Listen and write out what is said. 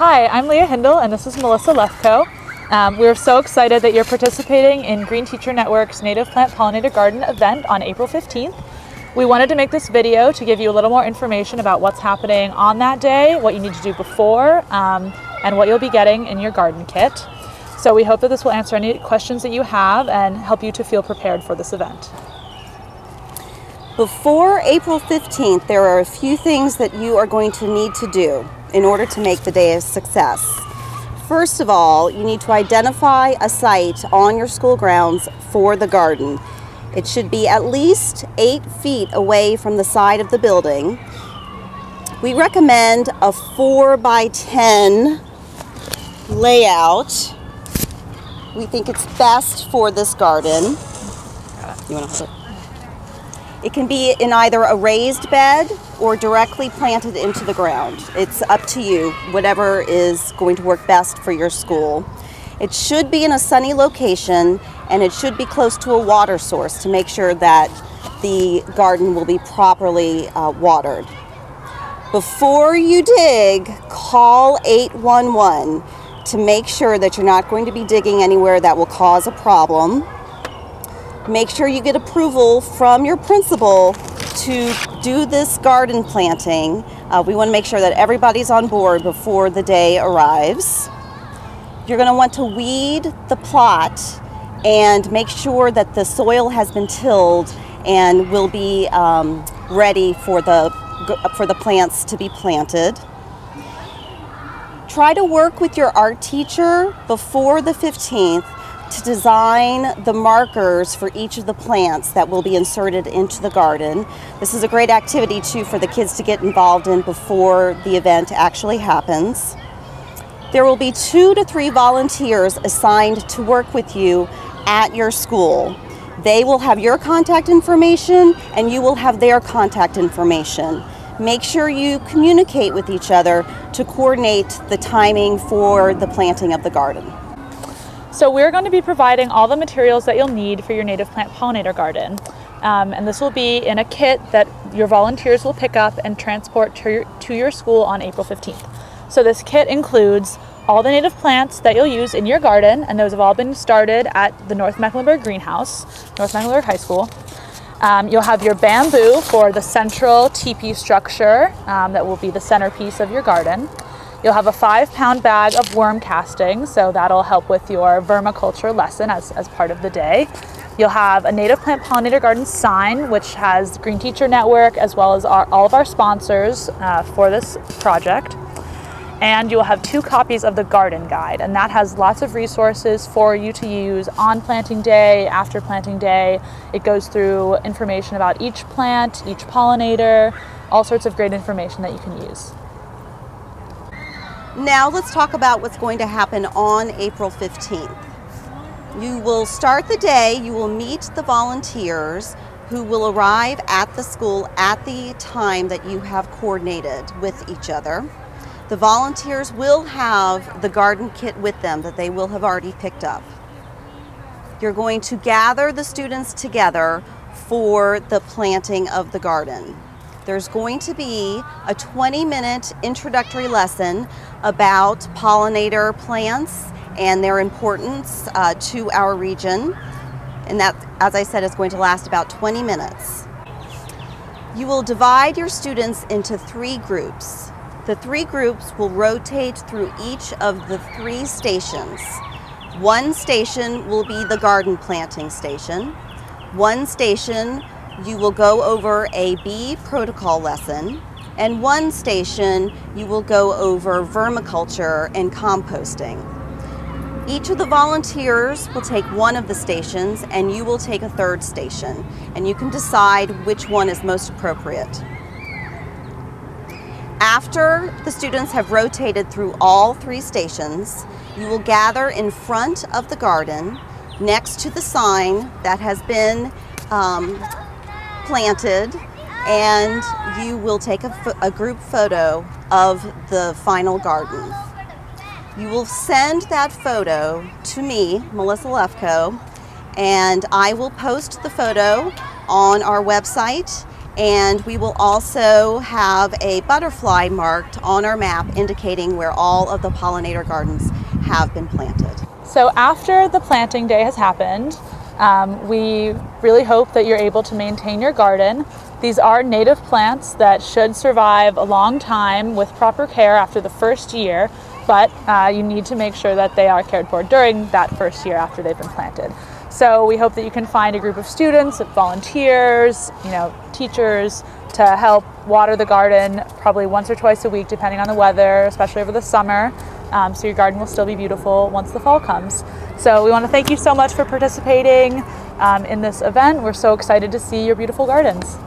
Hi, I'm Leah Hindle and this is Melissa Lefko. We're so excited that you're participating in Green Teacher Network's Native Plant Pollinator Garden event on April 15th. We wanted to make this video to give you a little more information about what's happening on that day, what you need to do before, and what you'll be getting in your garden kit. So we hope that this will answer any questions that you have and help you to feel prepared for this event. Before April 15th, there are a few things that you are going to need to do in order to make the day a success. First of all, you need to identify a site on your school grounds for the garden. It should be at least 8 feet away from the side of the building. We recommend a 4x10 layout. We think it's best for this garden. You want to hold it? It can be in either a raised bed or directly planted into the ground. It's up to you, whatever is going to work best for your school. It should be in a sunny location and it should be close to a water source to make sure that the garden will be properly watered. Before you dig, call 811 to make sure that you're not going to be digging anywhere that will cause a problem. Make sure you get approval from your principal to do this garden planting. We want to make sure that everybody's on board before the day arrives. You're going to want to weed the plot and make sure that the soil has been tilled and will be ready for the plants to be planted. Try to work with your art teacher before the 15th to design the markers for each of the plants that will be inserted into the garden. This is a great activity too for the kids to get involved in before the event actually happens. There will be 2 to 3 volunteers assigned to work with you at your school. They will have your contact information and you will have their contact information. Make sure you communicate with each other to coordinate the timing for the planting of the garden. So we're going to be providing all the materials that you'll need for your native plant pollinator garden. And this will be in a kit that your volunteers will pick up and transport to your school on April 15th. So this kit includes all the native plants that you'll use in your garden, and those have all been started at the North Mecklenburg Greenhouse, North Mecklenburg High School. You'll have your bamboo for the central teepee structure that will be the centerpiece of your garden. You'll have a 5-pound bag of worm castings, so that'll help with your vermiculture lesson as part of the day. You'll have a native plant pollinator garden sign, which has Green Teacher Network as well as all of our sponsors for this project. And you'll have 2 copies of the garden guide, and that has lots of resources for you to use on planting day, after planting day. It goes through information about each plant, each pollinator, all sorts of great information that you can use. Now let's talk about what's going to happen on April 15th. You will start the day, you will meet the volunteers who will arrive at the school at the time that you have coordinated with each other. The volunteers will have the garden kit with them that they will have already picked up. You're going to gather the students together for the planting of the garden. There's going to be a 20-minute introductory lesson about pollinator plants and their importance to our region. And that, as I said, is going to last about 20 minutes. You will divide your students into 3 groups. The 3 groups will rotate through each of the 3 stations. One station will be the garden planting station. One station you will go over a bee protocol lesson, and one station you will go over vermiculture and composting. Each of the volunteers will take one of the stations and you will take a 3rd station, and you can decide which one is most appropriate. After the students have rotated through all 3 stations, you will gather in front of the garden next to the sign that has been planted, and you will take a group photo of the final garden. You will send that photo to me, Melissa Lefko, and I will post the photo on our website And we will also have a butterfly marked on our map indicating where all of the pollinator gardens have been planted. So after the planting day has happened, we really hope that you're able to maintain your garden. These are native plants that should survive a long time with proper care after the first year, but you need to make sure that they are cared for during that first year after they've been planted. So we hope that you can find a group of students, volunteers, teachers to help water the garden probably once or twice a week depending on the weather, especially over the summer. So your garden will still be beautiful once the fall comes. So we want to thank you so much for participating in this event. We're so excited to see your beautiful gardens.